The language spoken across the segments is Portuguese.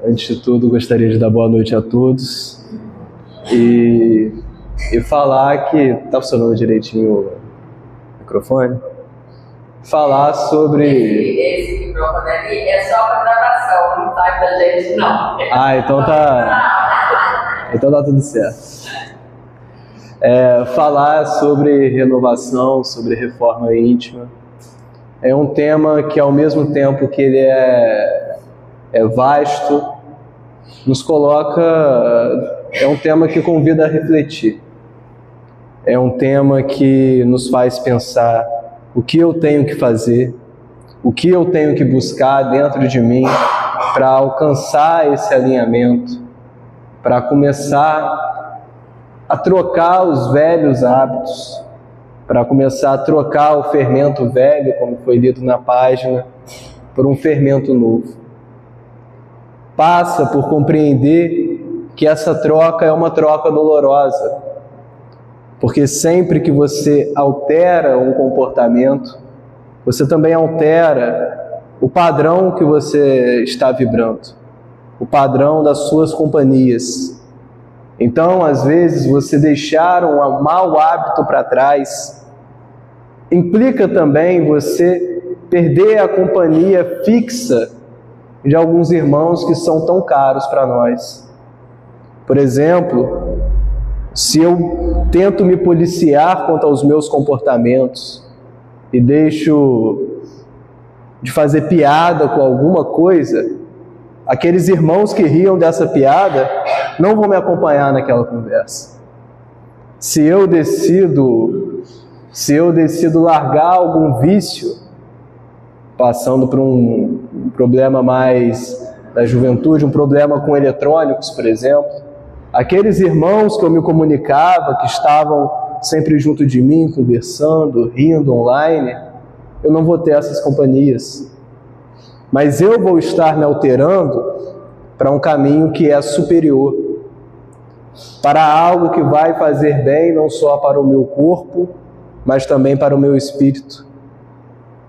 Antes de tudo, gostaria de dar boa noite a todos e falar que... Tá funcionando direitinho o microfone? Falar sobre... Esse microfone ali é só para gravação, não sai da gente não. Então tá tudo certo. Falar sobre renovação, sobre reforma íntima, é um tema que, ao mesmo tempo que ele é vasto, nos coloca... É um tema que convida a refletir. É um tema que nos faz pensar o que eu tenho que fazer, o que eu tenho que buscar dentro de mim para alcançar esse alinhamento, para começar a trocar os velhos hábitos, para começar a trocar o fermento velho, como foi lido na página, por um fermento novo. Passa por compreender que essa troca é uma troca dolorosa, porque sempre que você altera um comportamento, você também altera o padrão que você está vibrando, o padrão das suas companhias. Então, às vezes, você deixar um mau hábito para trás implica também você perder a companhia fixa de alguns irmãos que são tão caros para nós. Por exemplo, se eu tento me policiar quanto aos meus comportamentos e deixo de fazer piada com alguma coisa, aqueles irmãos que riam dessa piada não vão me acompanhar naquela conversa. Se eu decido largar algum vício, passando por um problema mais da juventude, um problema com eletrônicos, por exemplo, aqueles irmãos que eu me comunicava, que estavam sempre junto de mim, conversando, rindo online, eu não vou ter essas companhias. Mas eu vou estar me alterando para um caminho que é superior, para algo que vai fazer bem não só para o meu corpo, mas também para o meu espírito.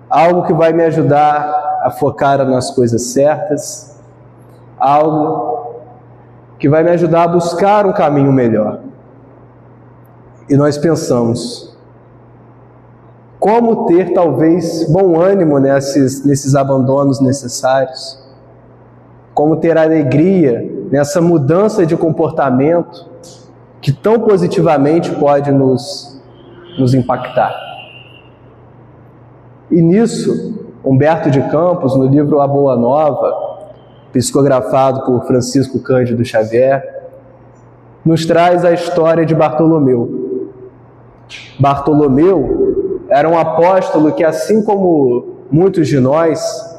Algo que vai me ajudar a focar nas coisas certas, algo que vai me ajudar a buscar um caminho melhor. E nós pensamos, como ter talvez bom ânimo nesses abandonos necessários? Como ter alegria nessa mudança de comportamento que tão positivamente pode nos impactar? E nisso, Humberto de Campos, no livro A Boa Nova, psicografado por Francisco Cândido Xavier, nos traz a história de Bartolomeu. Bartolomeu era um apóstolo que, assim como muitos de nós,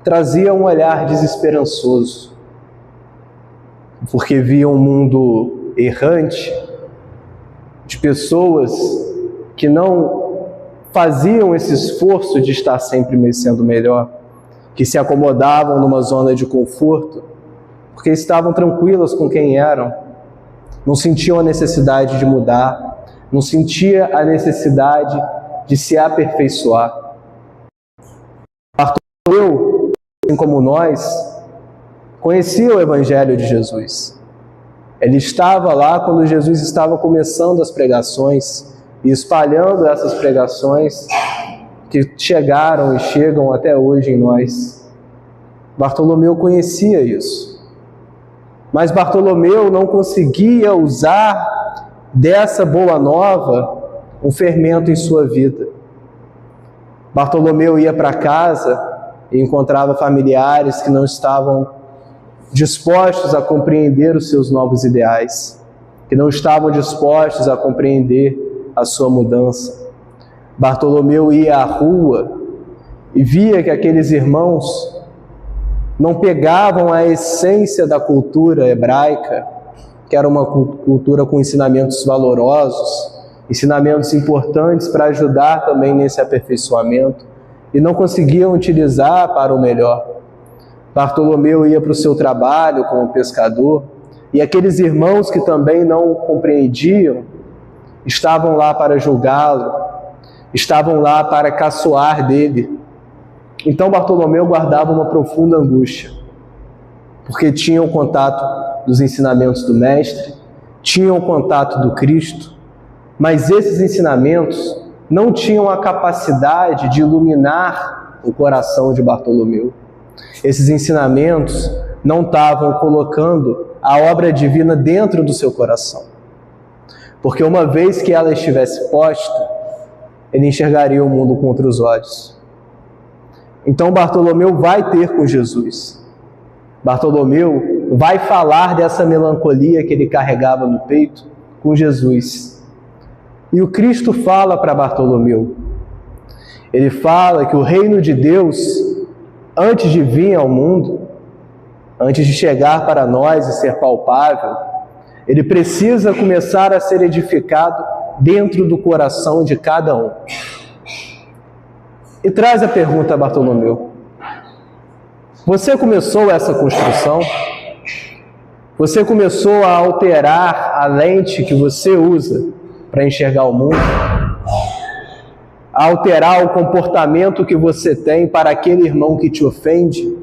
trazia um olhar desesperançoso, porque via um mundo errante, de pessoas que não faziam esse esforço de estar sempre sendo melhor, que se acomodavam numa zona de conforto, porque estavam tranquilas com quem eram, não sentiam a necessidade de mudar, não sentia a necessidade de se aperfeiçoar. Bartolomeu, assim como nós, conhecia o Evangelho de Jesus. Ele estava lá quando Jesus estava começando as pregações e espalhando essas pregações que chegaram e chegam até hoje em nós. Bartolomeu conhecia isso. Mas Bartolomeu não conseguia usar dessa boa nova um fermento em sua vida. Bartolomeu ia para casa e encontrava familiares que não estavam dispostos a compreender os seus novos ideais, que não estavam dispostos a compreender a sua mudança. Bartolomeu ia à rua e via que aqueles irmãos não pegavam a essência da cultura hebraica, que era uma cultura com ensinamentos valorosos, ensinamentos importantes para ajudar também nesse aperfeiçoamento, e não conseguiam utilizar para o melhor. Bartolomeu ia para o seu trabalho como pescador, e aqueles irmãos que também não compreendiam, estavam lá para julgá-lo, estavam lá para caçoar dele. Então Bartolomeu guardava uma profunda angústia. porque tinham o contato dos ensinamentos do Mestre, tinham o contato do Cristo, mas esses ensinamentos não tinham a capacidade de iluminar o coração de Bartolomeu. Esses ensinamentos não estavam colocando a obra divina dentro do seu coração. Porque uma vez que ela estivesse posta, ele enxergaria o mundo com outros olhos. Então Bartolomeu vai ter com Jesus. Bartolomeu vai falar dessa melancolia que ele carregava no peito com Jesus. E o Cristo fala para Bartolomeu. Ele fala que o reino de Deus, antes de vir ao mundo, antes de chegar para nós e ser palpável, ele precisa começar a ser edificado dentro do coração de cada um. E traz a pergunta a Bartolomeu: você começou essa construção? Você começou a alterar a lente que você usa para enxergar o mundo? A alterar o comportamento que você tem para aquele irmão que te ofende?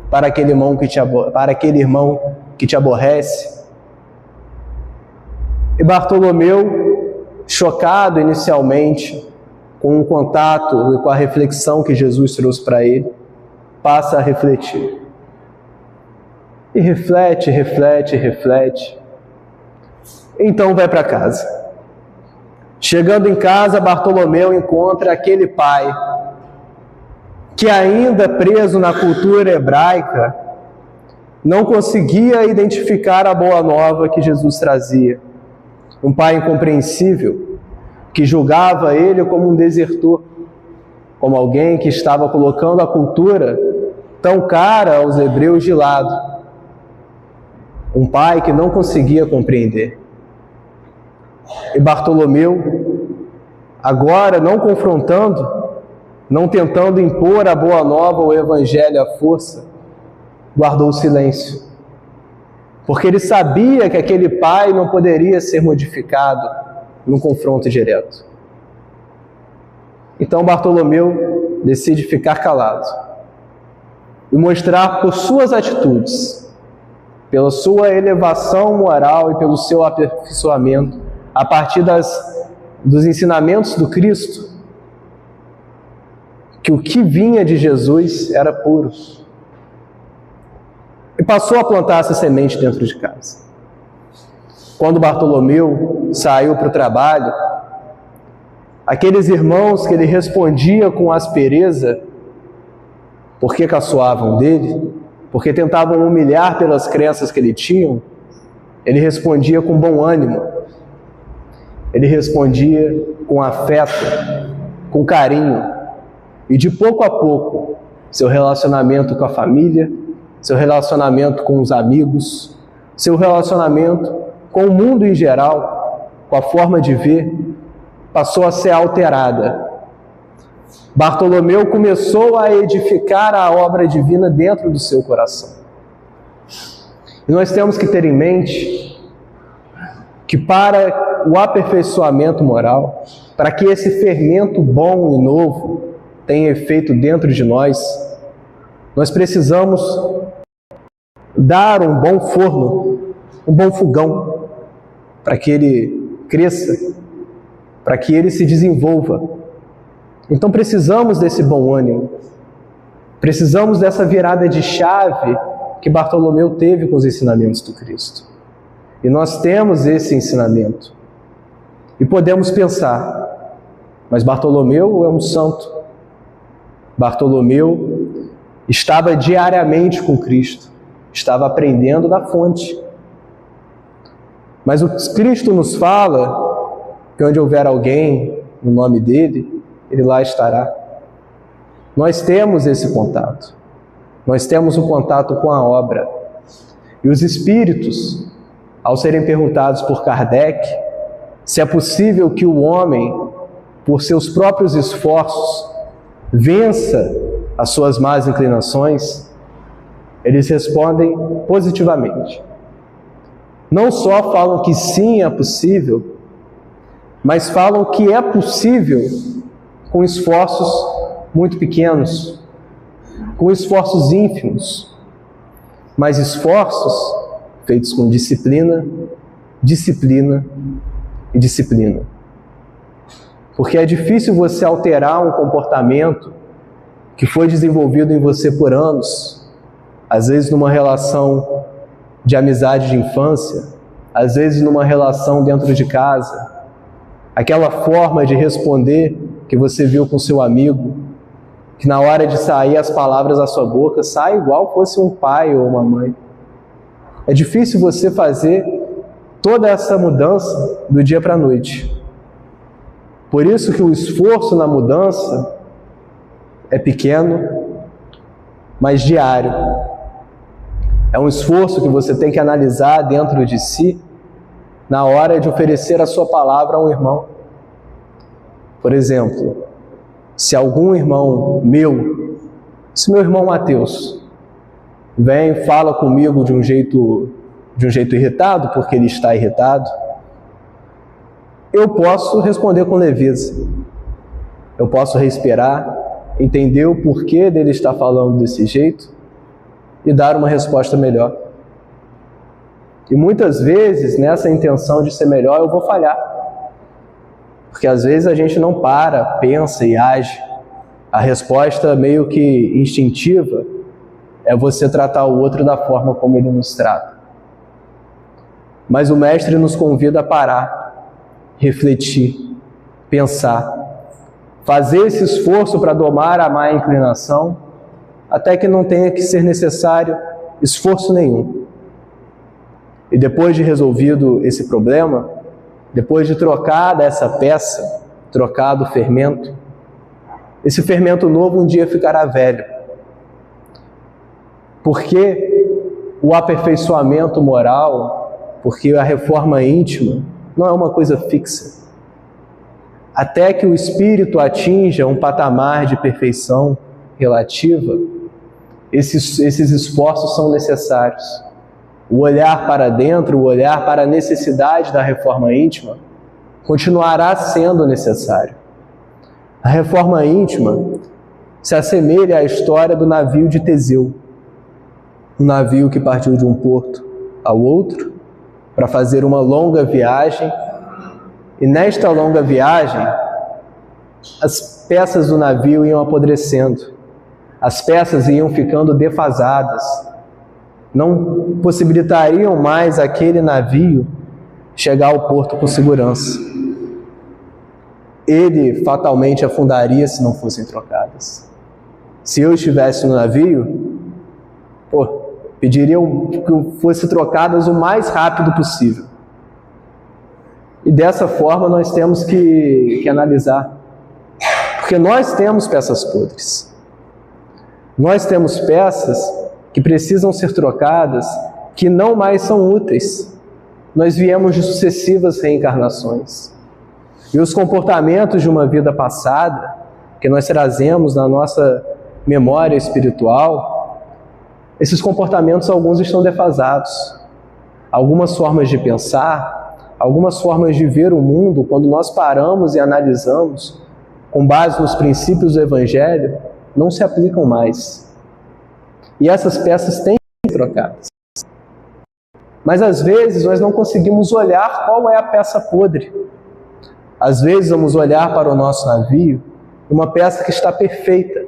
Para aquele irmão que te aborrece? E Bartolomeu, chocado inicialmente com o contato e com a reflexão que Jesus trouxe para ele, passa a refletir. E reflete. Então vai para casa. Chegando em casa, Bartolomeu encontra aquele pai que, ainda preso na cultura hebraica, não conseguia identificar a boa nova que Jesus trazia. Um pai incompreensível, que julgava ele como um desertor, como alguém que estava colocando a cultura tão cara aos hebreus de lado. Um pai que não conseguia compreender. E Bartolomeu, agora não confrontando, não tentando impor a boa nova, o evangelho à força, guardou silêncio. Porque ele sabia que aquele pai não poderia ser modificado num confronto direto. Então Bartolomeu decide ficar calado e mostrar por suas atitudes, pela sua elevação moral e pelo seu aperfeiçoamento, a partir dos ensinamentos do Cristo, que o que vinha de Jesus era puro. E passou a plantar essa semente dentro de casa. Quando Bartolomeu saiu para o trabalho, aqueles irmãos que ele respondia com aspereza, porque caçoavam dele, porque tentavam humilhar pelas crenças que ele tinha, ele respondia com bom ânimo, ele respondia com afeto, com carinho, e de pouco a pouco, seu relacionamento com a família, seu relacionamento com os amigos, seu relacionamento com o mundo em geral, com a forma de ver, passou a ser alterada. Bartolomeu começou a edificar a obra divina dentro do seu coração. E nós temos que ter em mente que para o aperfeiçoamento moral, para que esse fermento bom e novo tenha efeito dentro de nós, nós precisamos dar um bom forno, um bom fogão, para que ele cresça, para que ele se desenvolva. Então precisamos desse bom ânimo, precisamos dessa virada de chave que Bartolomeu teve com os ensinamentos do Cristo. E nós temos esse ensinamento. E podemos pensar, mas Bartolomeu é um santo. Bartolomeu estava diariamente com Cristo, estava aprendendo da fonte. Mas o Cristo nos fala que onde houver alguém no nome dele, ele lá estará. Nós temos esse contato. Nós temos o contato com a obra. E os espíritos, ao serem perguntados por Kardec se é possível que o homem, por seus próprios esforços, vença as suas más inclinações, eles respondem positivamente. Não só falam que sim, é possível, mas falam que é possível com esforços muito pequenos, com esforços ínfimos. mas esforços feitos com disciplina, disciplina e disciplina. Porque é difícil você alterar um comportamento que foi desenvolvido em você por anos, às vezes numa relação de amizade de infância, às vezes numa relação dentro de casa, aquela forma de responder que você viu com seu amigo, que na hora de sair as palavras da sua boca, sai igual fosse um pai ou uma mãe. É difícil você fazer toda essa mudança do dia para a noite. Por isso que o esforço na mudança é pequeno, mas diário. É um esforço que você tem que analisar dentro de si na hora de oferecer a sua palavra a um irmão. Por exemplo, se algum irmão meu, se meu irmão Mateus, vem e fala comigo de um jeito irritado, porque ele está irritado, eu posso responder com leveza. Eu posso respirar, entender o porquê dele estar falando desse jeito e dar uma resposta melhor. E muitas vezes, nessa intenção de ser melhor, eu vou falhar. Porque às vezes a gente não para, pensa e age. A resposta meio que instintiva é você tratar o outro da forma como ele nos trata. Mas o Mestre nos convida a parar, refletir, pensar, fazer esse esforço para domar a má inclinação, até que não tenha que ser necessário esforço nenhum. E depois de resolvido esse problema, depois de trocar dessa peça, trocar do fermento, esse fermento novo um dia ficará velho. Porque o aperfeiçoamento moral, porque a reforma íntima não é uma coisa fixa. Até que o espírito atinja um patamar de perfeição relativa, esses esforços são necessários. O olhar para dentro, o olhar para a necessidade da reforma íntima, continuará sendo necessário. A reforma íntima se assemelha à história do navio de Teseu. Um navio que partiu de um porto ao outro para fazer uma longa viagem, e nesta longa viagem as peças do navio iam apodrecendo, as peças iam ficando defasadas, não possibilitariam mais aquele navio chegar ao porto com segurança. Ele fatalmente afundaria se não fossem trocadas. Se eu estivesse no navio, pediriam que fossem trocadas o mais rápido possível. E dessa forma nós temos que analisar. Porque nós temos peças podres. Nós temos peças que precisam ser trocadas, que não mais são úteis. Nós viemos de sucessivas reencarnações. E os comportamentos de uma vida passada, que nós trazemos na nossa memória espiritual, esses comportamentos, alguns estão defasados. Algumas formas de pensar, algumas formas de ver o mundo, quando nós paramos e analisamos, com base nos princípios do Evangelho, não se aplicam mais. E essas peças têm que ser trocadas. Mas às vezes nós não conseguimos olhar qual é a peça podre. Às vezes vamos olhar para o nosso navio, uma peça que está perfeita.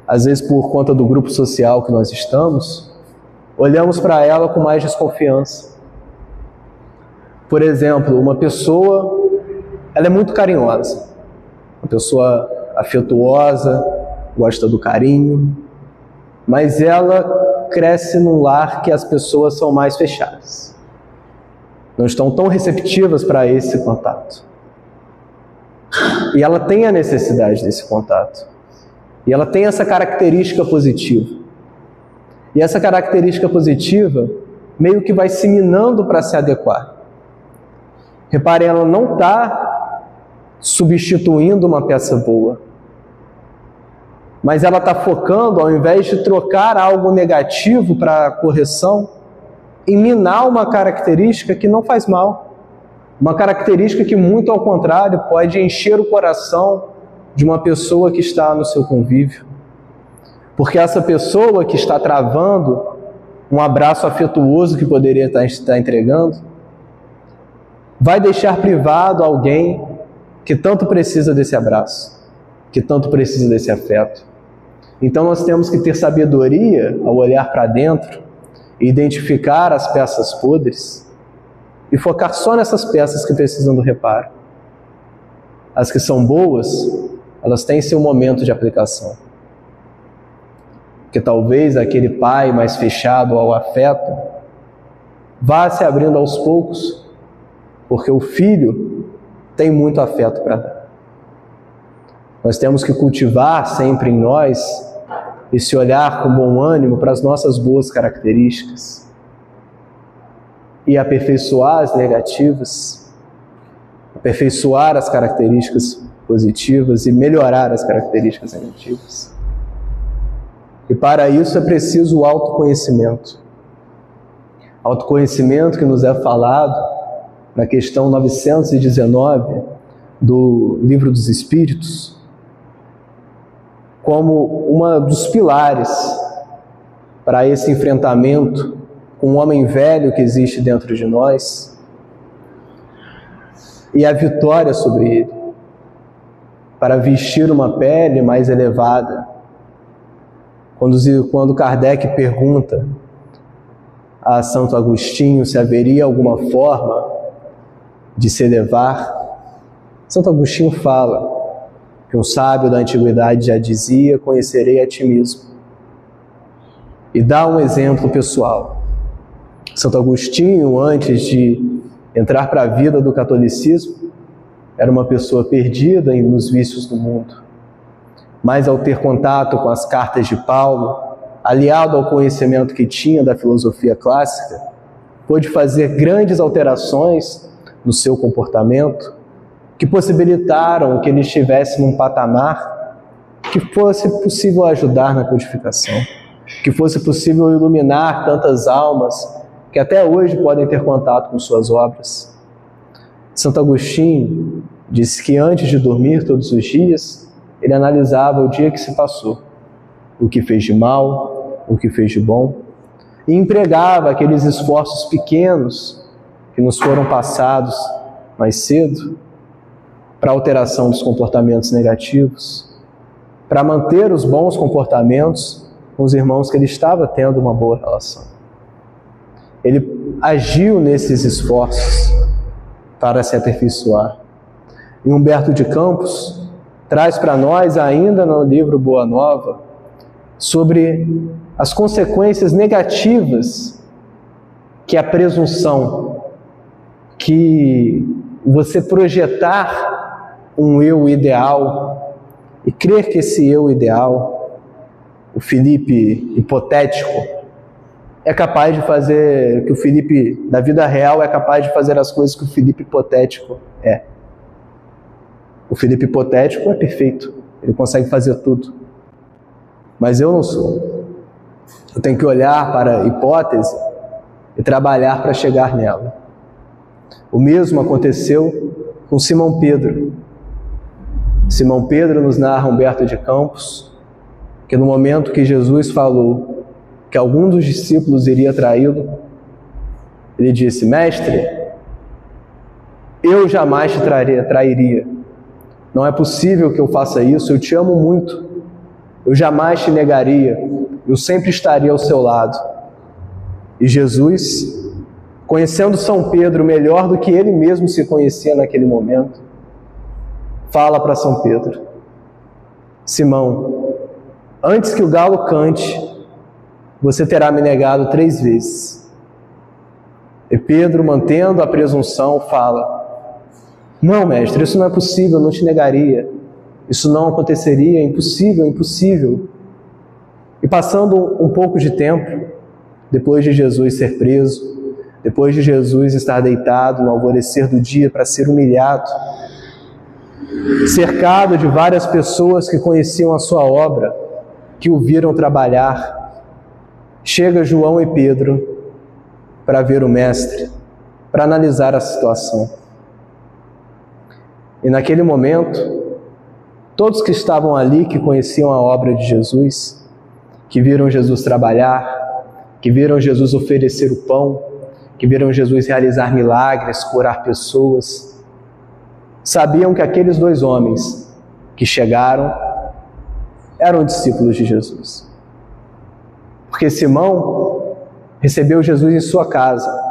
Às vezes, por conta do grupo social que nós estamos, olhamos para ela com mais desconfiança. Por exemplo, uma pessoa, ela é muito carinhosa, uma pessoa afetuosa, gosta do carinho, mas ela cresce num lar que as pessoas são mais fechadas. Não estão tão receptivas para esse contato. E ela tem a necessidade desse contato. E ela tem essa característica positiva. E essa característica positiva meio que vai se minando para se adequar. Reparem, ela não está substituindo uma peça boa. Mas ela está focando, ao invés de trocar algo negativo para correção, em minar uma característica que não faz mal. Uma característica que, muito ao contrário, pode encher o coração de uma pessoa que está no seu convívio. Porque essa pessoa que está travando um abraço afetuoso que poderia estar entregando, vai deixar privado alguém que tanto precisa desse abraço, que tanto precisa desse afeto. Então nós temos que ter sabedoria ao olhar para dentro e identificar as peças podres e focar só nessas peças que precisam do reparo. As que são boas, elas têm seu momento de aplicação. Porque talvez aquele pai mais fechado ao afeto vá se abrindo aos poucos, porque o filho tem muito afeto para dar. Nós temos que cultivar sempre em nós esse olhar com bom ânimo para as nossas boas características e aperfeiçoar as negativas, aperfeiçoar as características positivas e melhorar as características negativas. E para isso é preciso o autoconhecimento. Autoconhecimento que nos é falado na questão 919 do Livro dos Espíritos, como um dos pilares para esse enfrentamento com o homem velho que existe dentro de nós e a vitória sobre ele, para vestir uma pele mais elevada. Quando Kardec pergunta a Santo Agostinho se haveria alguma forma de se elevar, Santo Agostinho fala que um sábio da antiguidade já dizia: conhecerei a ti mesmo. E dá um exemplo pessoal. Santo Agostinho, antes de entrar para a vida do catolicismo, era uma pessoa perdida nos vícios do mundo. Mas ao ter contato com as cartas de Paulo, aliado ao conhecimento que tinha da filosofia clássica, pôde fazer grandes alterações no seu comportamento, que possibilitaram que ele estivesse num patamar que fosse possível ajudar na codificação, que fosse possível iluminar tantas almas que até hoje podem ter contato com suas obras. Santo Agostinho disse que antes de dormir todos os dias, ele analisava o dia que se passou, o que fez de mal, o que fez de bom, e empregava aqueles esforços pequenos que nos foram passados mais cedo para a alteração dos comportamentos negativos, para manter os bons comportamentos com os irmãos que ele estava tendo uma boa relação. Ele agiu nesses esforços para se aperfeiçoar. E Humberto de Campos traz para nós, ainda no livro Boa Nova, sobre as consequências negativas que a presunção, que você projetar um eu ideal e crer que esse eu ideal, o Felipe hipotético, é capaz de fazer, que o Felipe da vida real é capaz de fazer as coisas que o Felipe hipotético é. O Felipe hipotético é perfeito, ele consegue fazer tudo. Mas eu não sou. Eu tenho que olhar para a hipótese e trabalhar para chegar nela. O mesmo aconteceu com Simão Pedro. Simão Pedro, nos narra Humberto de Campos, que no momento que Jesus falou que algum dos discípulos iria traí-lo, ele disse: mestre, eu jamais te trairia. Não é possível que eu faça isso, eu te amo muito. Eu jamais te negaria, eu sempre estaria ao seu lado. E Jesus, conhecendo São Pedro melhor do que ele mesmo se conhecia naquele momento, fala para São Pedro: Simão, antes que o galo cante, você terá me negado 3 vezes. E Pedro, mantendo a presunção, fala: não, mestre, isso não é possível, eu não te negaria. Isso não aconteceria, é impossível, é impossível. E passando um pouco de tempo, depois de Jesus ser preso, depois de Jesus estar deitado no alvorecer do dia para ser humilhado, cercado de várias pessoas que conheciam a sua obra, que o viram trabalhar, chega João e Pedro para ver o Mestre, para analisar a situação. E naquele momento, todos que estavam ali, que conheciam a obra de Jesus, que viram Jesus trabalhar, que viram Jesus oferecer o pão, que viram Jesus realizar milagres, curar pessoas, sabiam que aqueles 2 homens que chegaram eram discípulos de Jesus. Porque Simão recebeu Jesus em sua casa.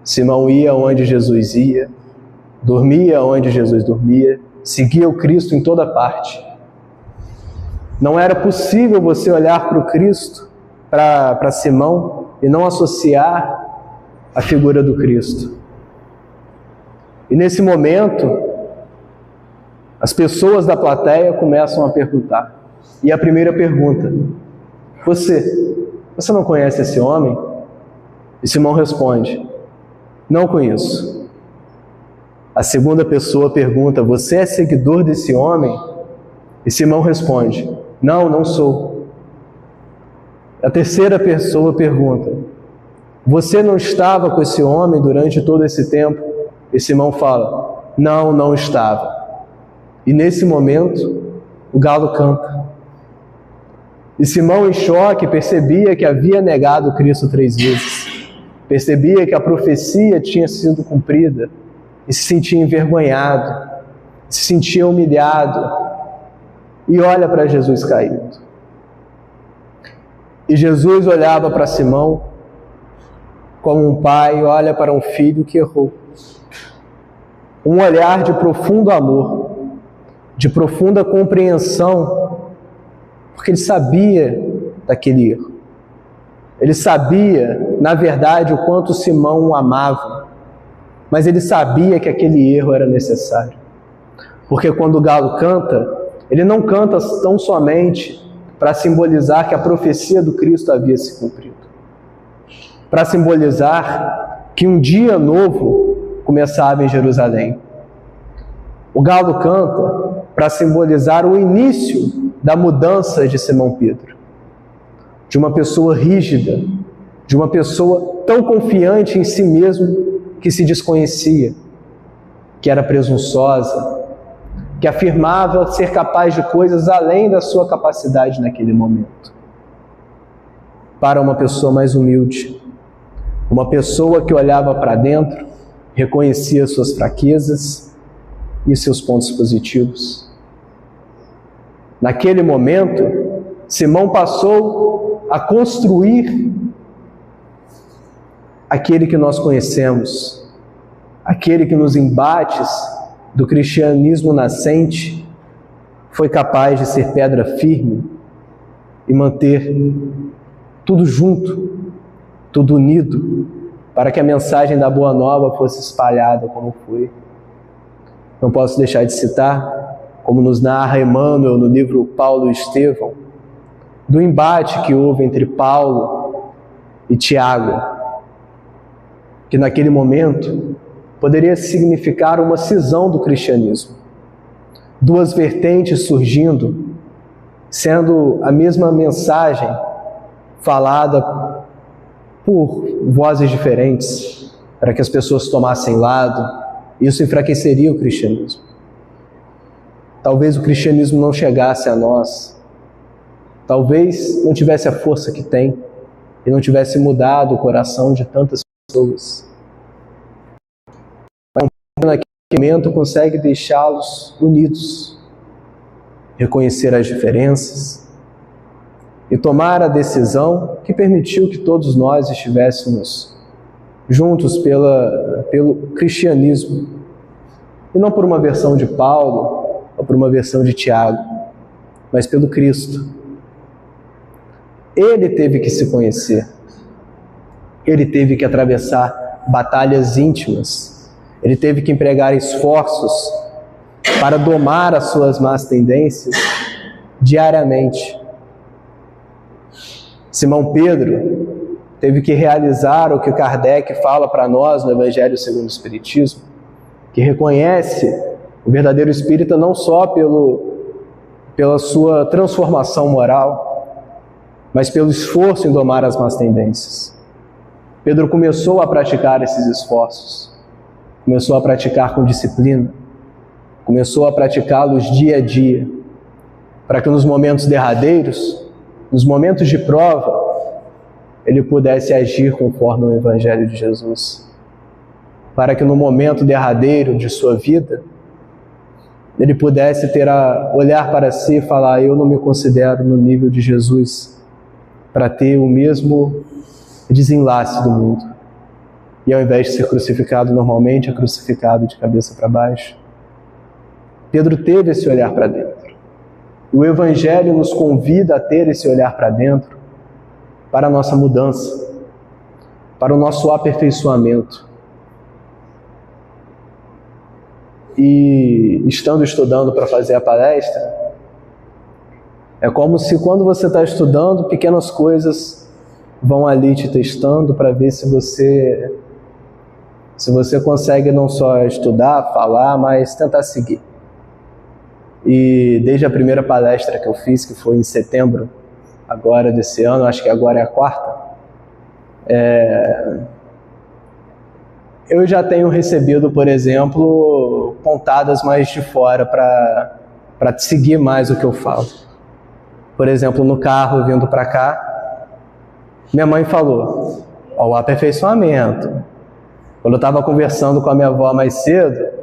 Simão ia onde Jesus ia, dormia onde Jesus dormia, seguia o Cristo em toda parte. Não era possível você olhar para o Cristo, para Simão, e não associar a figura do Cristo. E nesse momento, as pessoas da plateia começam a perguntar. E a primeira pergunta: Você não conhece esse homem? E Simão responde: Não conheço. A segunda pessoa pergunta: Você é seguidor desse homem? E Simão responde: Não sou. A terceira pessoa pergunta: Você não estava com esse homem durante todo esse tempo? E Simão fala: Não estava. E nesse momento, o galo canta. E Simão, em choque, percebia que havia negado Cristo 3 vezes. Percebia que a profecia tinha sido cumprida. E se sentia envergonhado, se sentia humilhado. E olha para Jesus caído. E Jesus olhava para Simão como um pai olha para um filho que errou. Um olhar de profundo amor, de profunda compreensão, porque ele sabia daquele erro. Ele sabia, na verdade, o quanto Simão o amava, mas ele sabia que aquele erro era necessário. Porque quando o galo canta, ele não canta tão somente para simbolizar que a profecia do Cristo havia se cumprido, para simbolizar que um dia novo começava em Jerusalém. O galo canta para simbolizar o início da mudança de Simão Pedro, de uma pessoa rígida, de uma pessoa tão confiante em si mesmo que se desconhecia, que era presunçosa, que afirmava ser capaz de coisas além da sua capacidade naquele momento, para uma pessoa mais humilde, uma pessoa que olhava para dentro, reconhecia suas fraquezas e seus pontos positivos. Naquele momento, Simão passou a construir aquele que nós conhecemos, aquele que nos embates do cristianismo nascente foi capaz de ser pedra firme e manter tudo junto, tudo unido, para que a mensagem da Boa Nova fosse espalhada como foi. Não posso deixar de citar, como nos narra Emmanuel no livro Paulo e Estevão, do embate que houve entre Paulo e Tiago, que naquele momento poderia significar uma cisão do cristianismo. Duas vertentes surgindo, sendo a mesma mensagem falada por vozes diferentes, para que as pessoas tomassem lado. Isso enfraqueceria o cristianismo. Talvez o cristianismo não chegasse a nós. Talvez não tivesse a força que tem e não tivesse mudado o coração de tantas pessoas. Naquele momento consegue deixá-los unidos, reconhecer as diferenças e tomar a decisão que permitiu que todos nós estivéssemos juntos pelo cristianismo, e não por uma versão de Paulo ou por uma versão de Tiago, mas pelo Cristo. Ele teve que se conhecer, ele teve que atravessar batalhas íntimas, ele teve que empregar esforços para domar as suas más tendências diariamente. Simão Pedro teve que realizar o que Kardec fala para nós no Evangelho segundo o Espiritismo, que reconhece o verdadeiro espírita não só pela sua transformação moral, mas pelo esforço em domar as más tendências. Pedro começou a praticar esses esforços, começou a praticar com disciplina, começou a praticá-los dia a dia, para que nos momentos derradeiros nos momentos de prova, ele pudesse agir conforme o Evangelho de Jesus, para que no momento derradeiro de sua vida, ele pudesse olhar para si e falar: eu não me considero no nível de Jesus para ter o mesmo desenlace do mundo. E ao invés de ser crucificado normalmente, é crucificado de cabeça para baixo. Pedro teve esse olhar para dentro. O Evangelho nos convida a ter esse olhar para dentro, para a nossa mudança, para o nosso aperfeiçoamento. E estudando para fazer a palestra, é como se quando você está estudando, pequenas coisas vão ali te testando para ver se você consegue não só estudar, falar, mas tentar seguir. E desde a primeira palestra que eu fiz, que foi em setembro agora desse ano, acho que agora é a quarta, eu já tenho recebido, por exemplo, pontadas mais de fora para seguir mais o que eu falo. Por exemplo, no carro, vindo para cá, minha mãe falou: ó, o aperfeiçoamento. Quando eu estava conversando com a minha avó mais cedo,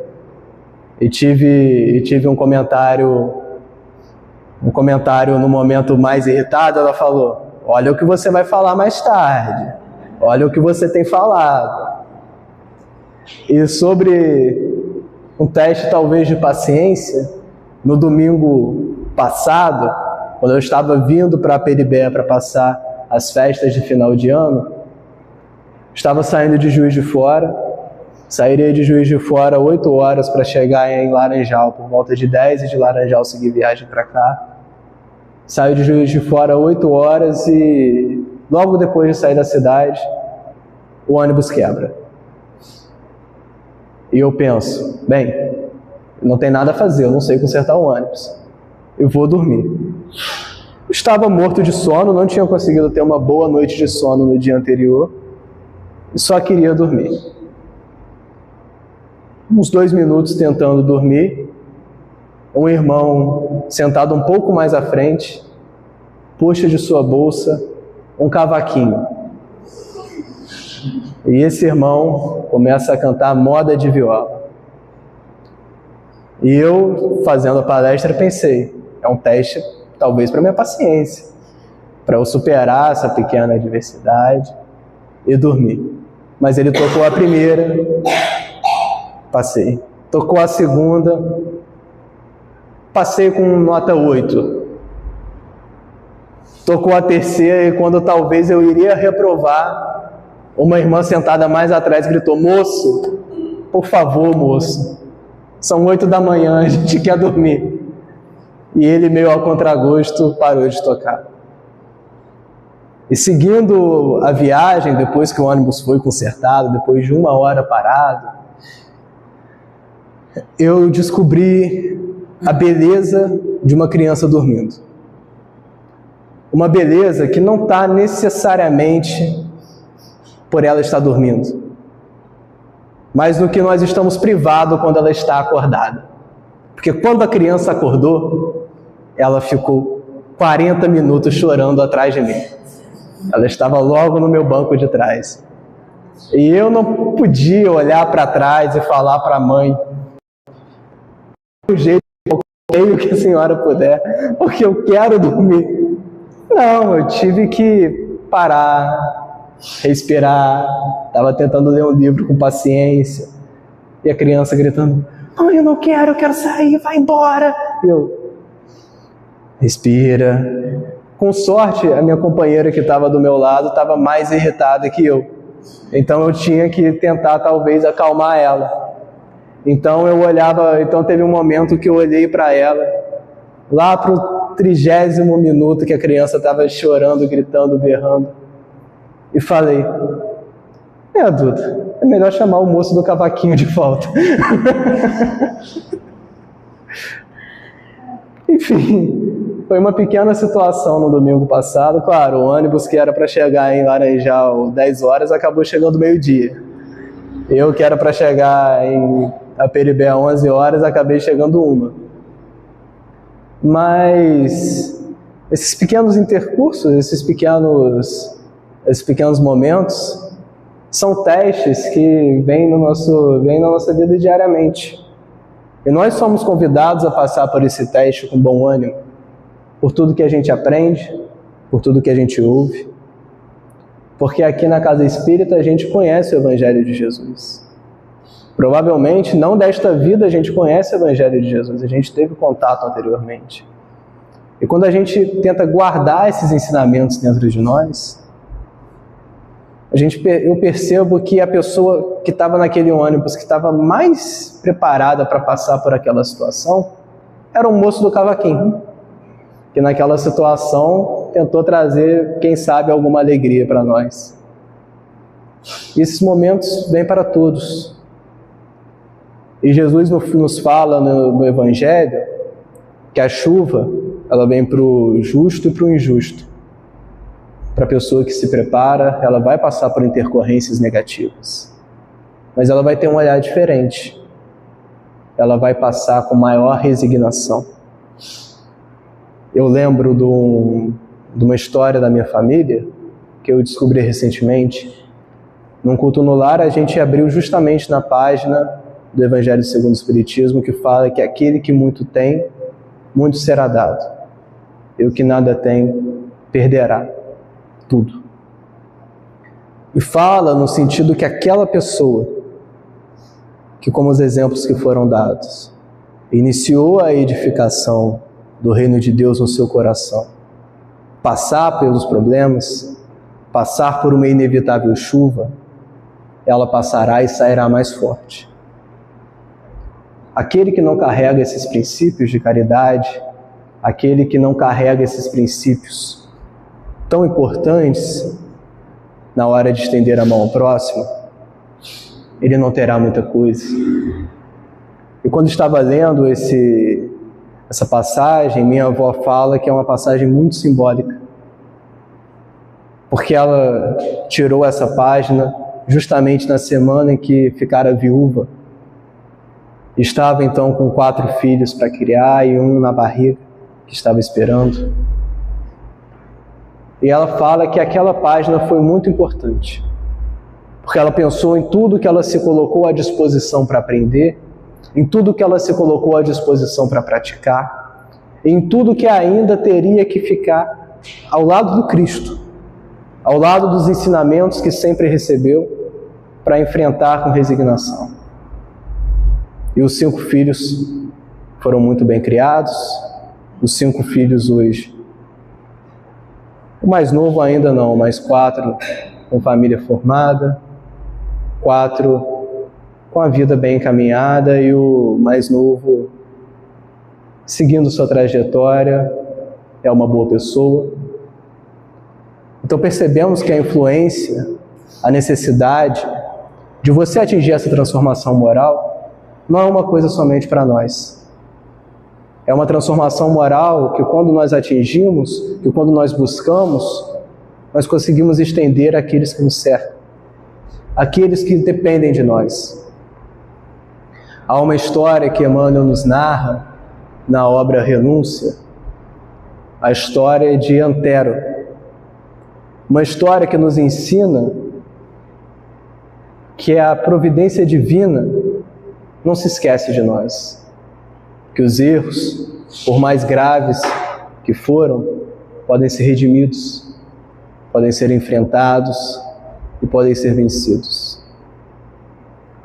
e tive um comentário no momento mais irritado, ela falou: olha o que você vai falar mais tarde, olha o que você tem falado. E sobre um teste talvez de paciência, no domingo passado, quando eu estava vindo para Peribé para passar as festas de final de ano, estava saindo de Juiz de Fora, sairia de Juiz de Fora 8 horas para chegar em Laranjal por volta de 10 e de Laranjal seguir viagem para cá. Saio de Juiz de Fora 8 horas e logo depois de sair da cidade, o ônibus quebra. E eu penso: bem, não tem nada a fazer, eu não sei consertar o ônibus, eu vou dormir. Estava morto de sono, não tinha conseguido ter uma boa noite de sono no dia anterior e só queria dormir. Uns 2 minutos tentando dormir, um irmão sentado um pouco mais à frente puxa de sua bolsa um cavaquinho. E esse irmão começa a cantar moda de viola. E eu, fazendo a palestra, pensei: é um teste talvez para minha paciência, para eu superar essa pequena adversidade e dormir. Mas ele tocou a primeira, passei. Tocou a segunda, passei com nota 8. Tocou a terceira e quando talvez eu iria reprovar, uma irmã sentada mais atrás gritou: moço, por favor, moço, são 8 da manhã, a gente quer dormir. E ele, meio ao contragosto, parou de tocar. E seguindo a viagem, depois que o ônibus foi consertado, depois de 1 hora parado, eu descobri a beleza de uma criança dormindo. Uma beleza que não está necessariamente por ela estar dormindo, mas no que nós estamos privados quando ela está acordada. Porque quando a criança acordou, ela ficou 40 minutos chorando atrás de mim. Ela estava logo no meu banco de trás. E eu não podia olhar para trás e falar para a mãe: do jeito que a senhora puder, porque eu quero dormir. Não, eu tive que parar, respirar. Estava tentando ler um livro com paciência. E a criança gritando: mãe, eu quero sair, vai embora. E eu: respira. Com sorte, a minha companheira que estava do meu lado estava mais irritada que eu. Então eu tinha que tentar talvez acalmar ela. Então teve um momento que eu olhei para ela, lá para o 30º minuto que a criança estava chorando, gritando, berrando, e falei: Duda, é melhor chamar o moço do cavaquinho de volta. Enfim, foi uma pequena situação no domingo passado. Claro, o ônibus que era para chegar em Laranjal 10 horas acabou chegando meio-dia. Eu, que era para chegar em Peribé 11 horas, acabei chegando 1. Mas Esses pequenos intercursos, esses pequenos momentos, são testes que vêm na nossa vida diariamente. E nós somos convidados a passar por esse teste com bom ânimo, por tudo que a gente aprende, por tudo que a gente ouve. Porque aqui na Casa Espírita a gente conhece o Evangelho de Jesus. Provavelmente, não desta vida a gente conhece o Evangelho de Jesus, a gente teve contato anteriormente. E quando a gente tenta guardar esses ensinamentos dentro de nós, eu percebo que a pessoa que estava naquele ônibus, que estava mais preparada para passar por aquela situação, era um moço do cavaquinho, que naquela situação tentou trazer, quem sabe, alguma alegria para nós. E esses momentos vêm para todos. E Jesus nos fala no Evangelho que a chuva, ela vem para o justo e para o injusto. Para a pessoa que se prepara, ela vai passar por intercorrências negativas. Mas ela vai ter um olhar diferente. Ela vai passar com maior resignação. Eu lembro de uma história da minha família, que eu descobri recentemente. Num culto no lar, a gente abriu justamente na página do Evangelho segundo o Espiritismo, que fala que aquele que muito tem, muito será dado. E o que nada tem, perderá tudo. E fala no sentido que aquela pessoa, que como os exemplos que foram dados, iniciou a edificação do reino de Deus no seu coração, passar pelos problemas, passar por uma inevitável chuva, ela passará e sairá mais forte. Aquele que não carrega esses princípios de caridade, aquele que não carrega esses princípios tão importantes na hora de estender a mão ao próximo, ele não terá muita coisa. E quando estava lendo essa passagem, minha avó fala que é uma passagem muito simbólica, porque ela tirou essa página justamente na semana em que ficara viúva. Estava então com 4 filhos para criar e um na barriga que estava esperando. E ela fala que aquela página foi muito importante, porque ela pensou em tudo que ela se colocou à disposição para aprender, em tudo que ela se colocou à disposição para praticar, em tudo que ainda teria que ficar ao lado do Cristo, ao lado dos ensinamentos que sempre recebeu, para enfrentar com resignação. E os 5 filhos foram muito bem criados, os 5 filhos hoje. O mais novo ainda não, mas 4 com família formada, 4 com a vida bem encaminhada e o mais novo seguindo sua trajetória, é uma boa pessoa. Então percebemos que a influência, a necessidade de você atingir essa transformação moral não é uma coisa somente para nós. É uma transformação moral que quando nós atingimos, que quando nós buscamos, nós conseguimos estender àqueles que nos cercam, àqueles que dependem de nós. Há uma história que Emmanuel nos narra na obra Renúncia, a história de Antero. Uma história que nos ensina que a providência divina não se esquece de nós, que os erros, por mais graves que foram, podem ser redimidos, podem ser enfrentados e podem ser vencidos.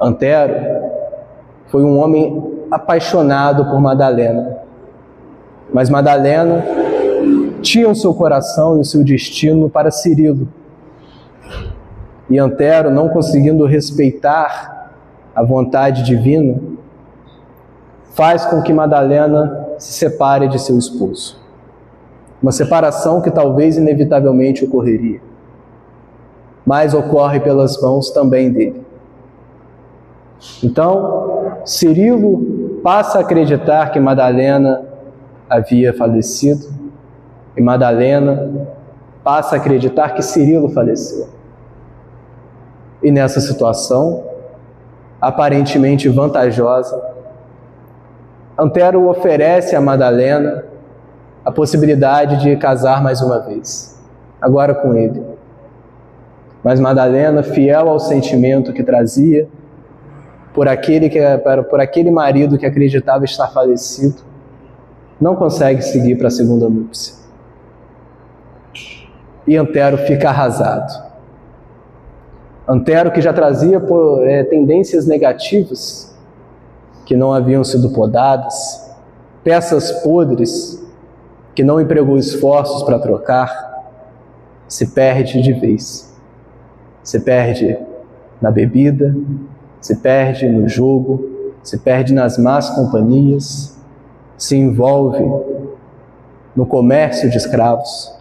Antero foi um homem apaixonado por Madalena, mas Madalena tinha o seu coração e o seu destino para Cirilo. E Antero, não conseguindo respeitar a vontade divina, faz com que Madalena se separe de seu esposo. Uma separação que talvez inevitavelmente ocorreria, mas ocorre pelas mãos também dele. Então, Cirilo passa a acreditar que Madalena havia falecido, e Madalena passa a acreditar que Cirilo faleceu. E nessa situação, aparentemente vantajosa, Antero oferece a Madalena a possibilidade de casar mais uma vez, agora com ele. Mas Madalena, fiel ao sentimento que trazia por aquele marido que acreditava estar falecido, não consegue seguir para a segunda núpcia. E Antero fica arrasado. Antero, que já trazia tendências negativas, que não haviam sido podadas, peças podres, que não empregou esforços para trocar, se perde de vez. Se perde na bebida, se perde no jogo, se perde nas más companhias, se envolve no comércio de escravos.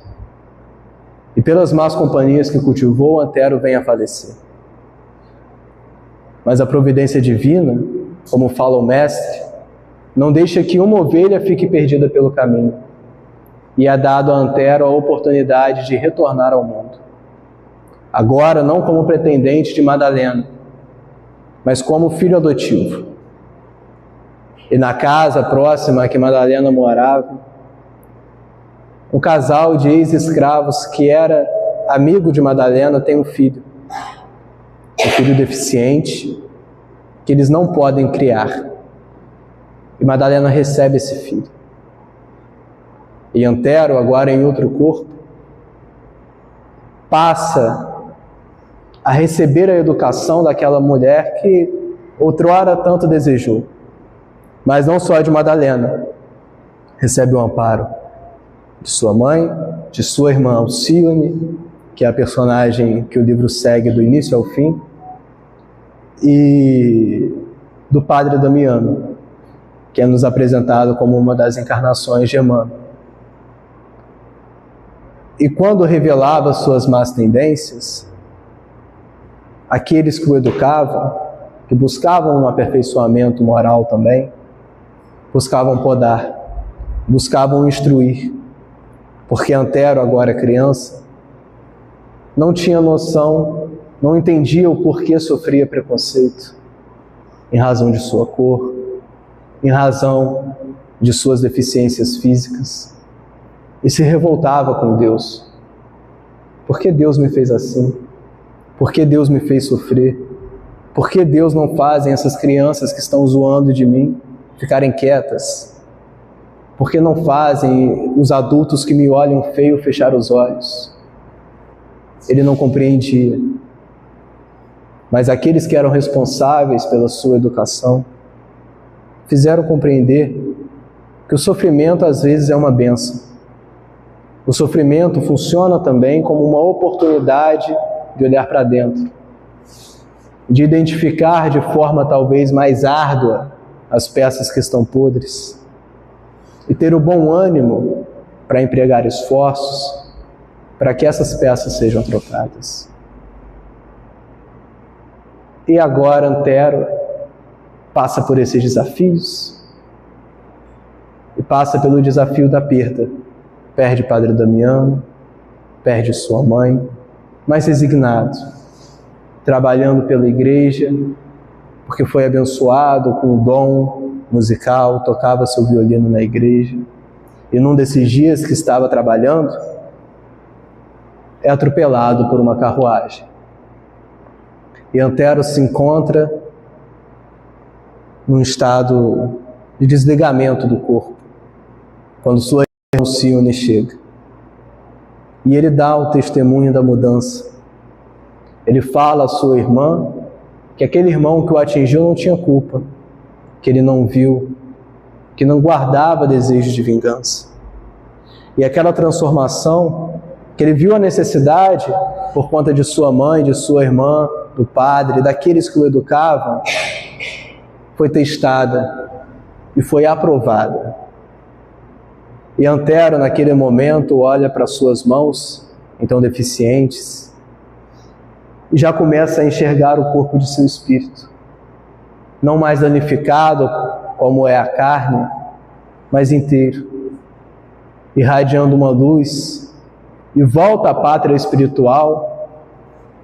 E pelas más companhias que cultivou, Antero vem a falecer. Mas a providência divina, como fala o mestre, não deixa que uma ovelha fique perdida pelo caminho, e é dado a Antero a oportunidade de retornar ao mundo. Agora não como pretendente de Madalena, mas como filho adotivo. E na casa próxima a que Madalena morava, um casal de ex-escravos que era amigo de Madalena tem um filho deficiente, que eles não podem criar. E Madalena recebe esse filho. E Antero, agora em outro corpo, passa a receber a educação daquela mulher que outrora tanto desejou. Mas não só de Madalena. Recebe o amparo de sua mãe, de sua irmã Alcione, que é a personagem que o livro segue do início ao fim, e do padre Damiano, que é nos apresentado como uma das encarnações de Emmanuel. E quando revelava suas más tendências, aqueles que o educavam, que buscavam um aperfeiçoamento moral também, buscavam podar, buscavam instruir, porque Antero, agora criança, não tinha noção, não entendia o porquê sofria preconceito, em razão de sua cor, em razão de suas deficiências físicas, e se revoltava com Deus. Por que Deus me fez assim? Por que Deus me fez sofrer? Por que Deus não fazem essas crianças que estão zoando de mim ficarem quietas? Por que não fazem os adultos que me olham feio fechar os olhos? Ele não compreendia. Mas aqueles que eram responsáveis pela sua educação fizeram compreender que o sofrimento às vezes é uma bênção. O sofrimento funciona também como uma oportunidade de olhar para dentro, de identificar de forma talvez mais árdua as peças que estão podres e ter o bom ânimo para empregar esforços para que essas peças sejam trocadas. E agora Antero passa por esses desafios e passa pelo desafio da perda. Perde Padre Damiano, perde sua mãe, mas resignado, trabalhando pela igreja, porque foi abençoado com o dom musical, tocava seu violino na igreja, e num desses dias que estava trabalhando, é atropelado por uma carruagem. E Antero se encontra num estado de desligamento do corpo, quando sua irmã Alcione chega. E ele dá o testemunho da mudança. Ele fala à sua irmã que aquele irmão que o atingiu não tinha culpa, que ele não viu, que não guardava desejos de vingança. E aquela transformação, que ele viu a necessidade por conta de sua mãe, de sua irmã, do padre, daqueles que o educavam, foi testada e foi aprovada. E Antero, naquele momento, olha para suas mãos, então deficientes, e já começa a enxergar o corpo de seu espírito, não mais danificado como é a carne, mas inteiro, irradiando uma luz, e volta à pátria espiritual,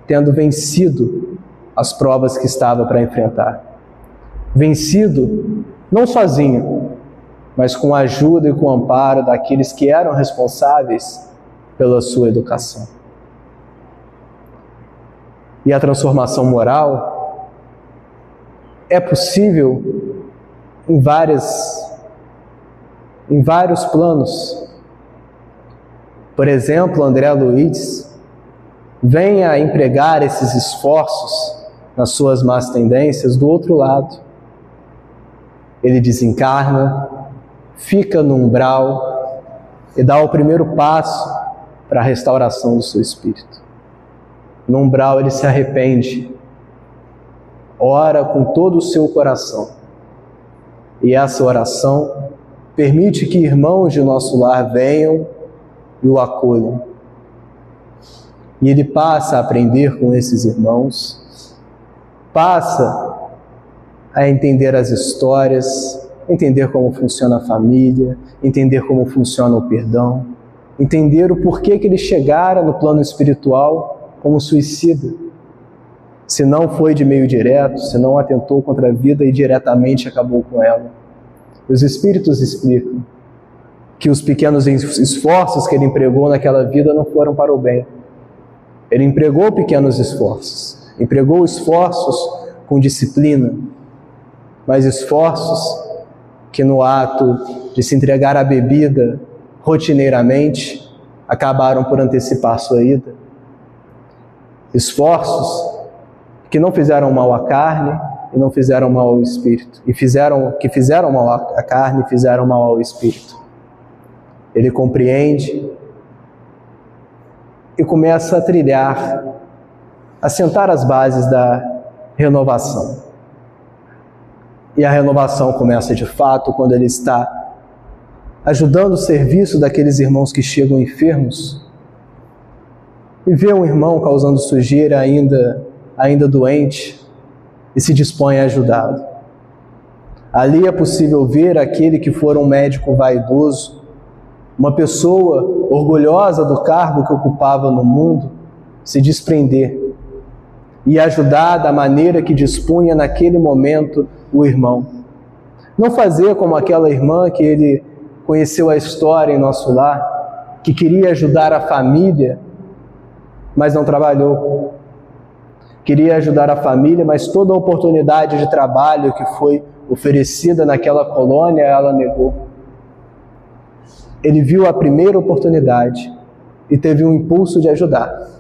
tendo vencido as provas que estava para enfrentar. Vencido, não sozinho, mas com a ajuda e com o amparo daqueles que eram responsáveis pela sua educação. E a transformação moral é possível em vários planos. Por exemplo, André Luiz vem a empregar esses esforços nas suas más tendências do outro lado. Ele desencarna, fica no umbral e dá o primeiro passo para a restauração do seu espírito. No umbral ele se arrepende, ora com todo o seu coração. E essa oração permite que irmãos de nosso lar venham e o acolham. E ele passa a aprender com esses irmãos, passa a entender as histórias, entender como funciona a família, entender como funciona o perdão, entender o porquê que ele chegara no plano espiritual como suicida. Se não foi de meio direto, se não atentou contra a vida e diretamente acabou com ela. Os Espíritos explicam que os pequenos esforços que ele empregou naquela vida não foram para o bem. Ele empregou pequenos esforços, empregou esforços com disciplina, mas esforços que no ato de se entregar à bebida rotineiramente acabaram por antecipar sua ida. Esforços que não fizeram mal à carne e não fizeram mal ao espírito, que fizeram mal à carne e fizeram mal ao espírito. Ele compreende e começa a trilhar, a sentar as bases da renovação. E a renovação começa de fato quando ele está ajudando o serviço daqueles irmãos que chegam enfermos e vê um irmão causando sujeira ainda doente e se dispõe a ajudá-lo. Ali é possível ver aquele que for um médico vaidoso, uma pessoa orgulhosa do cargo que ocupava no mundo, se desprender e ajudar da maneira que dispunha naquele momento o irmão. Não fazer como aquela irmã que ele conheceu a história em nosso lar, que queria ajudar a família, mas não trabalhou. Queria ajudar a família, mas toda a oportunidade de trabalho que foi oferecida naquela colônia, ela negou. Ele viu a primeira oportunidade e teve um impulso de ajudar.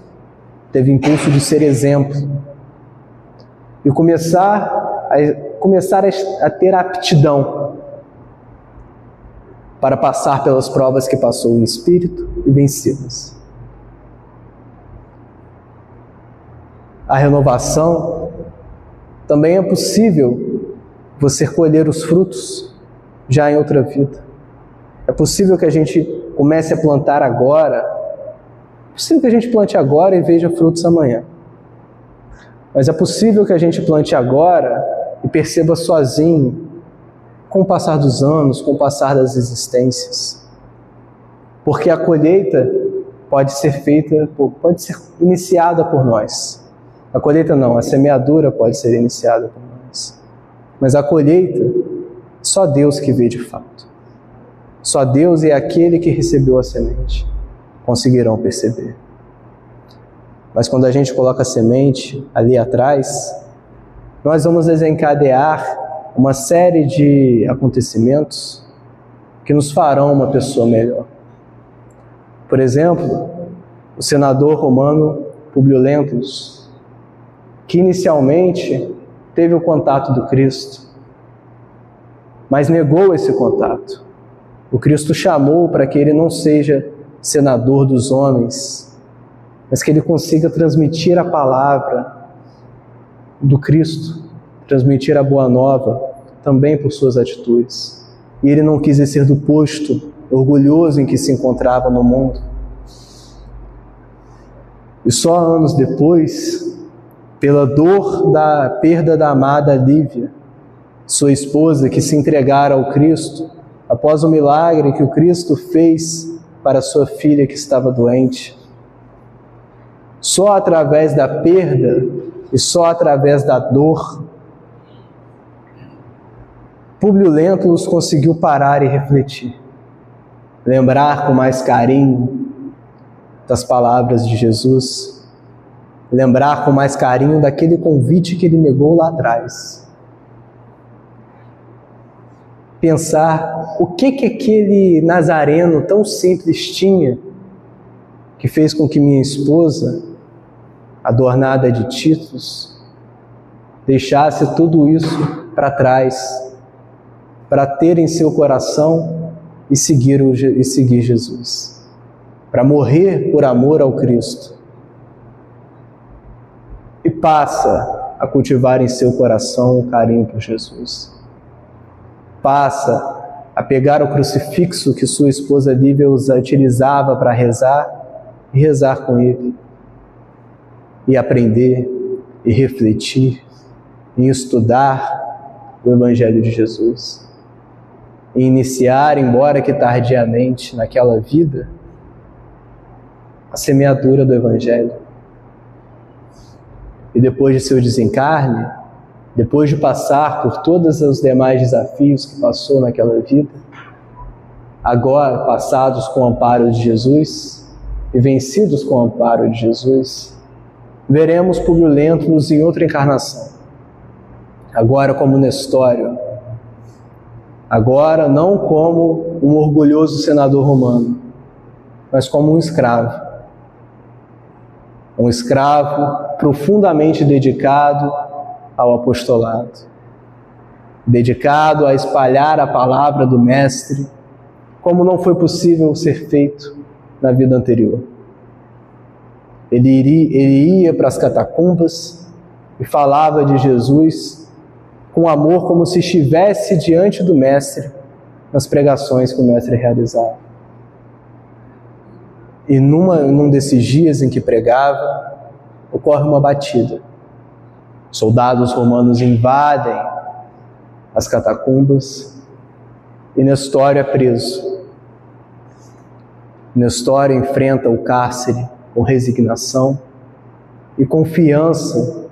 Teve impulso de ser exemplo. E começar a ter aptidão para passar pelas provas que passou em espírito e vencê-las. A renovação também é possível você colher os frutos já em outra vida. É possível que a gente comece a plantar agora, é possível que a gente plante agora e veja frutos amanhã. Mas é possível que a gente plante agora e perceba sozinho, com o passar dos anos, com o passar das existências. Porque a colheita pode ser iniciada por nós. A colheita não, a semeadura pode ser iniciada por nós. Mas a colheita, só Deus que vê de fato. Só Deus e aquele que recebeu a semente conseguirão perceber. Mas quando a gente coloca a semente ali atrás, nós vamos desencadear uma série de acontecimentos que nos farão uma pessoa melhor. Por exemplo, o senador romano Publio Lentulus, que inicialmente teve o contato do Cristo, mas negou esse contato. O Cristo chamou para que ele não seja senador dos homens, mas que ele consiga transmitir a palavra do Cristo, transmitir a boa nova, também por suas atitudes. E ele não quis ser do posto orgulhoso em que se encontrava no mundo. E só anos depois, pela dor da perda da amada Lívia, sua esposa, que se entregara ao Cristo, após o milagre que o Cristo fez para sua filha que estava doente. Só através da perda e só através da dor Públio Lentulus conseguiu parar e refletir, lembrar com mais carinho das palavras de Jesus, lembrar com mais carinho daquele convite que ele negou lá atrás. Pensar o que aquele nazareno tão simples tinha que fez com que minha esposa, adornada de títulos, deixasse tudo isso para trás, para ter em seu coração e seguir Jesus, para morrer por amor ao Cristo. E passa a cultivar em seu coração o carinho por Jesus. Passa a pegar o crucifixo que sua esposa Lívia utilizava para rezar e rezar com ele. E aprender e refletir e estudar o Evangelho de Jesus. E iniciar, embora que tardiamente, naquela vida, a semeadura do Evangelho. E depois de seu desencarne, depois de passar por todos os demais desafios que passou naquela vida, agora passados com o amparo de Jesus e vencidos com o amparo de Jesus, veremos Públio Lentulus em outra encarnação, agora como Nestório, agora não como um orgulhoso senador romano, mas como um escravo profundamente dedicado ao apostolado, dedicado a espalhar a palavra do Mestre, como não foi possível ser feito na vida anterior. Ele ia para as catacumbas e falava de Jesus com amor, como se estivesse diante do Mestre nas pregações que o Mestre realizava. E num desses dias em que pregava, ocorre uma batida. Soldados romanos invadem as catacumbas e Nestório é preso. Nestório enfrenta o cárcere com resignação e confiança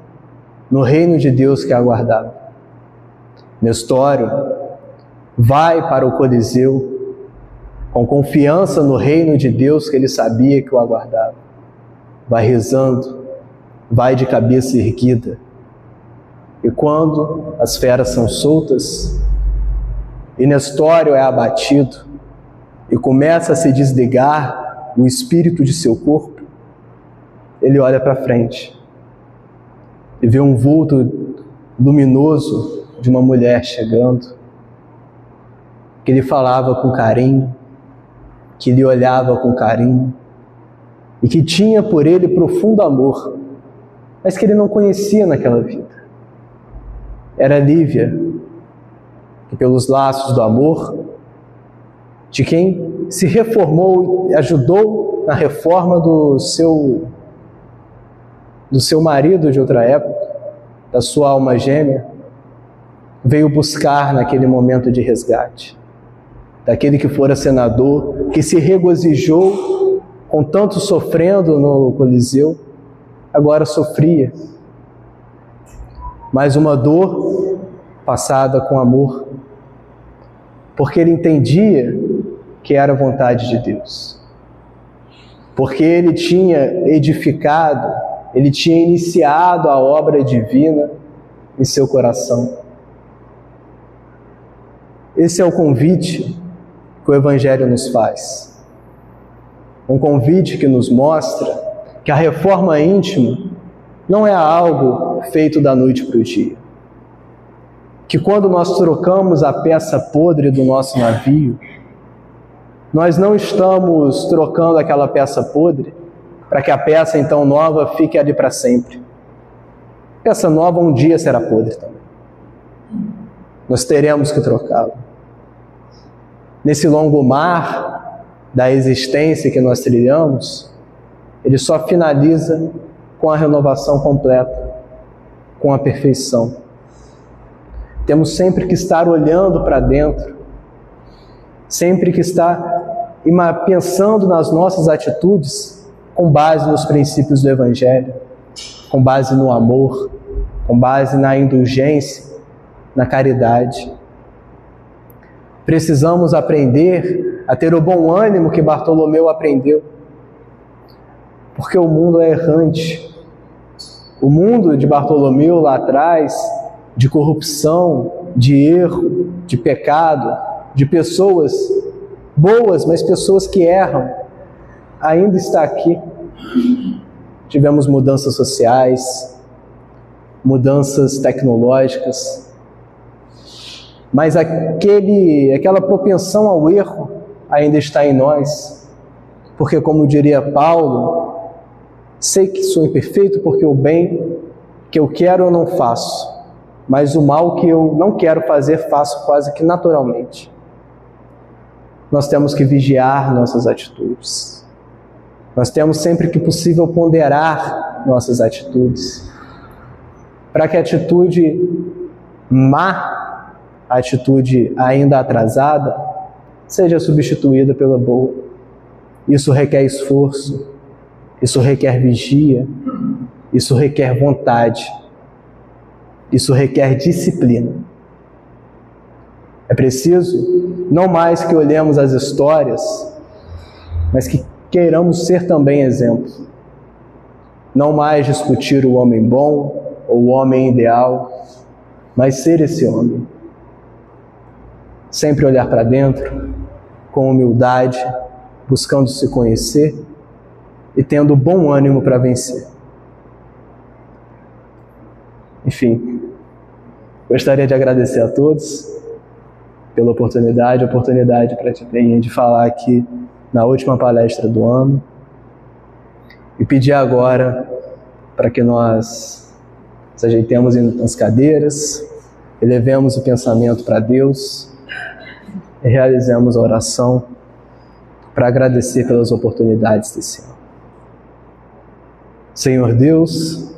no reino de Deus que aguardava. Nestório vai para o Coliseu com confiança no reino de Deus que ele sabia que o aguardava. Vai rezando, vai de cabeça erguida. E quando as feras são soltas, e Nestório é abatido, e começa a se desligar o espírito de seu corpo, ele olha para frente e vê um vulto luminoso de uma mulher chegando, que lhe falava com carinho, que lhe olhava com carinho, e que tinha por ele profundo amor, mas que ele não conhecia naquela vida. Era Lívia, que pelos laços do amor, de quem se reformou e ajudou na reforma do seu marido de outra época, da sua alma gêmea, veio buscar naquele momento de resgate, daquele que fora senador, que se regozijou com tanto sofrendo no Coliseu, agora sofria. Mas uma dor passada com amor, porque ele entendia que era a vontade de Deus, porque ele tinha edificado, ele tinha iniciado a obra divina em seu coração. Esse é o convite que o Evangelho nos faz. Um convite que nos mostra que a reforma íntima não é algo feito da noite para o dia. Que quando nós trocamos a peça podre do nosso navio, nós não estamos trocando aquela peça podre para que a peça então nova fique ali para sempre. A peça nova um dia será podre também. Nós teremos que trocá-la. Nesse longo mar da existência que nós trilhamos, ele só finaliza com a renovação completa, com a perfeição. Temos sempre que estar olhando para dentro, sempre que estar pensando nas nossas atitudes com base nos princípios do Evangelho, com base no amor, com base na indulgência, na caridade. Precisamos aprender a ter o bom ânimo que Bartolomeu aprendeu. Porque o mundo é errante. O mundo de Bartolomeu lá atrás, de corrupção, de erro, de pecado, de pessoas boas, mas pessoas que erram, ainda está aqui. Tivemos mudanças sociais, mudanças tecnológicas, mas aquela propensão ao erro ainda está em nós, porque, como diria Paulo, sei que sou imperfeito porque o bem que eu quero eu não faço, mas o mal que eu não quero fazer faço quase que naturalmente. Nós temos que vigiar nossas atitudes. Nós temos sempre que possível ponderar nossas atitudes, para que a atitude má, a atitude ainda atrasada, seja substituída pela boa. Isso requer esforço, isso requer vigia, isso requer vontade, isso requer disciplina. É preciso não mais que olhemos as histórias, mas que queiramos ser também exemplo. Não mais discutir o homem bom ou o homem ideal, mas ser esse homem. Sempre olhar para dentro, com humildade, buscando se conhecer e tendo bom ânimo para vencer. Enfim, gostaria de agradecer a todos pela oportunidade para de falar aqui na última palestra do ano, e pedir agora para que nós nos ajeitemos nas cadeiras, elevemos o pensamento para Deus e realizemos a oração para agradecer pelas oportunidades desse ano. Senhor Deus,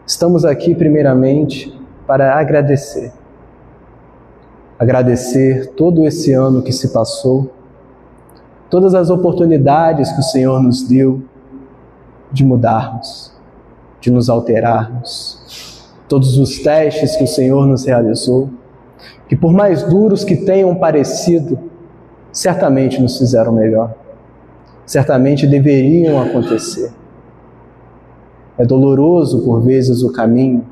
estamos aqui primeiramente para agradecer todo esse ano que se passou, todas as oportunidades que o Senhor nos deu de mudarmos, de nos alterarmos, todos os testes que o Senhor nos realizou, que por mais duros que tenham parecido, certamente nos fizeram melhor, certamente deveriam acontecer. É doloroso por vezes o caminho,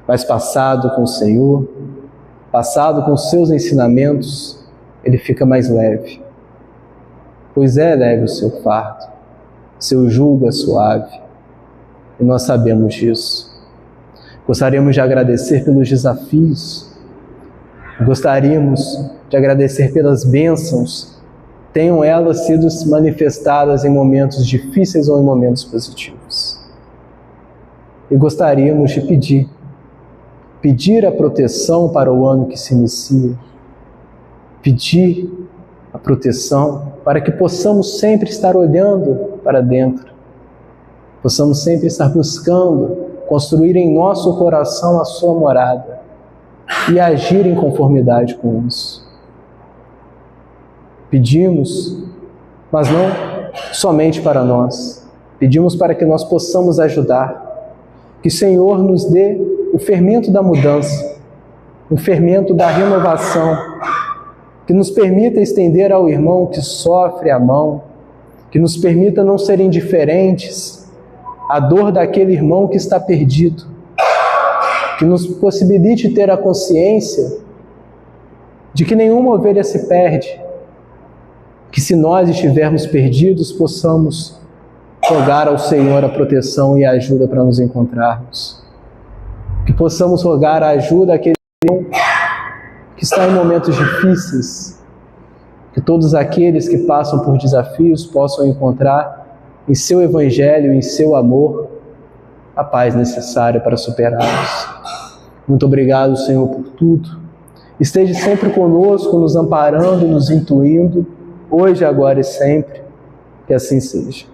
mas passado com o Senhor, passado com os seus ensinamentos, ele fica mais leve. Pois é leve o seu fardo, seu jugo é suave, e nós sabemos disso. Gostaríamos de agradecer pelos desafios, gostaríamos de agradecer pelas bênçãos, tenham elas sido manifestadas em momentos difíceis ou em momentos positivos. E gostaríamos de pedir a proteção para o ano que se inicia, pedir a proteção para que possamos sempre estar olhando para dentro, possamos sempre estar buscando construir em nosso coração a sua morada e agir em conformidade com isso. Pedimos, mas não somente para nós, pedimos para que nós possamos ajudar, que o Senhor nos dê o fermento da mudança, o fermento da renovação, que nos permita estender ao irmão que sofre a mão, que nos permita não ser indiferentes à dor daquele irmão que está perdido, que nos possibilite ter a consciência de que nenhuma ovelha se perde, que se nós estivermos perdidos, possamos rogar ao Senhor a proteção e a ajuda para nos encontrarmos, que possamos rogar a ajuda àquele irmão que está em momentos difíceis, que todos aqueles que passam por desafios possam encontrar em seu Evangelho, em seu amor, a paz necessária para superá-los. Muito obrigado, Senhor, por tudo. Esteja sempre conosco, nos amparando, nos intuindo, hoje, agora e sempre, que assim seja.